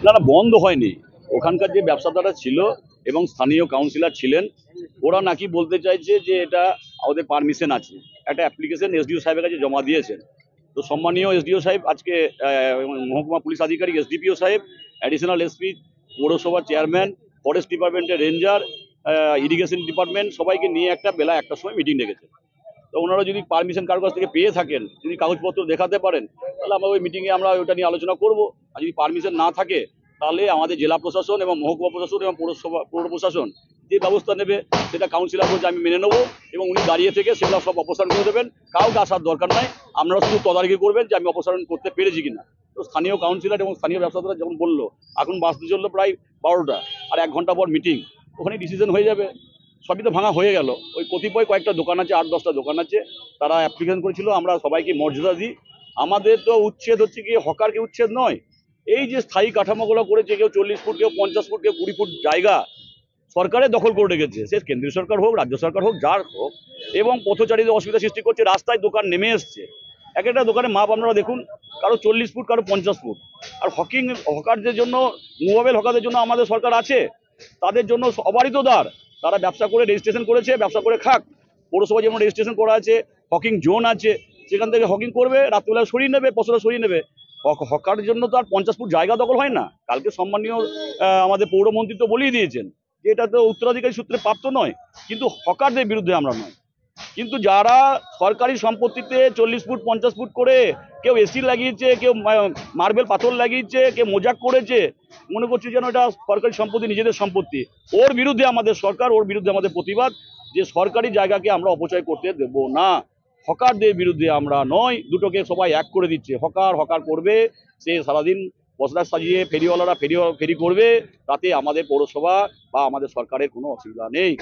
না না, বন্ধ হয়নি। ওখানকার যে ব্যবসাদাররা ছিল এবং স্থানীয় কাউন্সিলর ছিলেন, ওরা নাকি বলতে চাইছে যে এটা ওদের পারমিশন আছে। একটা অ্যাপ্লিকেশন এসডিও সাহেবের কাছে জমা দিয়েছেন। তো সম্মানীয় এসডিও সাহেব আজকে মহকুমা পুলিশ আধিকারিক এসডিপিও সাহেব, অ্যাডিশনাল এসপি, পৌরসভার চেয়ারম্যান, ফরেস্ট ডিপার্টমেন্টের রেঞ্জার, ইরিগেশন ডিপার্টমেন্ট সবাইকে নিয়ে একটা বেলা 1টার সময় মিটিং ডেকেছে। তো ওনারা যদি পারমিশন কারোর কাছ থেকে পেয়ে থাকেন, যদি কাগজপত্র দেখাতে পারেন, তাহলে আমরা ওই মিটিংয়ে আমরা ওটা নিয়ে আলোচনা করব। আর যদি পারমিশন না থাকে, তাহলে আমাদের জেলা প্রশাসন এবং মহকুমা প্রশাসন এবং পৌর প্রশাসন যে ব্যবস্থা নেবে সেটা কাউন্সিলর বলছে আমি মেনে নেবো, এবং উনি দাঁড়িয়ে থেকে সেগুলো সব অপসারণ করে দেবেন। কাউকে আসার দরকার নাই, আপনারা শুধু তদারকি করবেন যে আমি অপসারণ করতে পেরেছি কিনা। তো স্থানীয় কাউন্সিলর এবং স্থানীয় ব্যবসাদাররা যেমন বললো, এখন বাসতে চললো প্রায় 12টা, আর 1 ঘন্টা পর মিটিং, ওখানে ডিসিশন হয়ে যাবে। সবই তো ভাঙা হয়ে গেল। ওই কতিপয় কয়েকটা দোকান আছে, 8-10টা দোকান আছে, তারা অ্যাপ্লিকেশন করেছিল, আমরা সবাইকে মর্যাদা দিই। আমাদের তো উচ্ছেদ হচ্ছে কি, হকারকে উচ্ছেদ নয়। এই যে স্থায়ী কাঠামোগুলো করেছে, কেউ 40 ফুট, কেউ 50 ফুট, কেউ 20 ফুট জায়গা সরকারে দখল করে রেখেছে, সে কেন্দ্রীয় সরকার হোক, রাজ্য সরকার হোক, যার হোক, এবং পথচারীদের অসুবিধা সৃষ্টি করছে। রাস্তায় দোকান নেমে এসছে, এক একটা দোকানে মাপ আপনারা দেখুন, কারো 40 ফুট, কারো 50 ফুট। আর হকারদের জন্য, মুভেবল হকারদের জন্য আমাদের সরকার আছে। তাদের জন্য অবারিত দ্বার, তারা ব্যবসা করে রেজিস্ট্রেশন করেছে, ব্যবসা করে খাক। পৌরসভা যেমন রেজিস্ট্রেশন করা আছে, হকিং জোন আছে, সেখান থেকে হকিং করবে, রাত্রিবেলা সরিয়ে নেবে, পশরা সরিয়ে নেবে। হকারের জন্য তো আর 50 ফুট জায়গা দখল হয় না। কালকে সম্মানীয় আমাদের পৌরমন্ত্রী তো বলেই দিয়েছেন যে এটা তো উত্তরাধিকারী সূত্রে প্রাপ্ত নয়, কিন্তু হকারদের বিরুদ্ধে আমরা নয়। কিন্তু যারা সরকারি সম্পত্তিতে 40 ফুট 50 ফুট করে কেউ এসি লাগিয়েছে, কেউ মার্বেল পাথর লাগিয়েছে, কেউ মোজাক করেছে, মনে করছে যেন এটা সরকারি সম্পত্তি, নিজেদের সম্পত্তি, ওর বিরুদ্ধে আমাদের সরকার, ওর বিরুদ্ধে আমাদের প্রতিবাদ, যে সরকারি জায়গাকে আমরা অপচয় করতে দেব না। হকারদের বিরুদ্ধে আমরা নয়, দুটোকে সবাই এক করে দিচ্ছে। হকার করবে, সে সারাদিন বসরা সাজিয়ে ফেরিওয়ালারা ফেরি করবে, তাতে আমাদের পৌরসভা বা আমাদের সরকারের কোনো অসুবিধা নেই।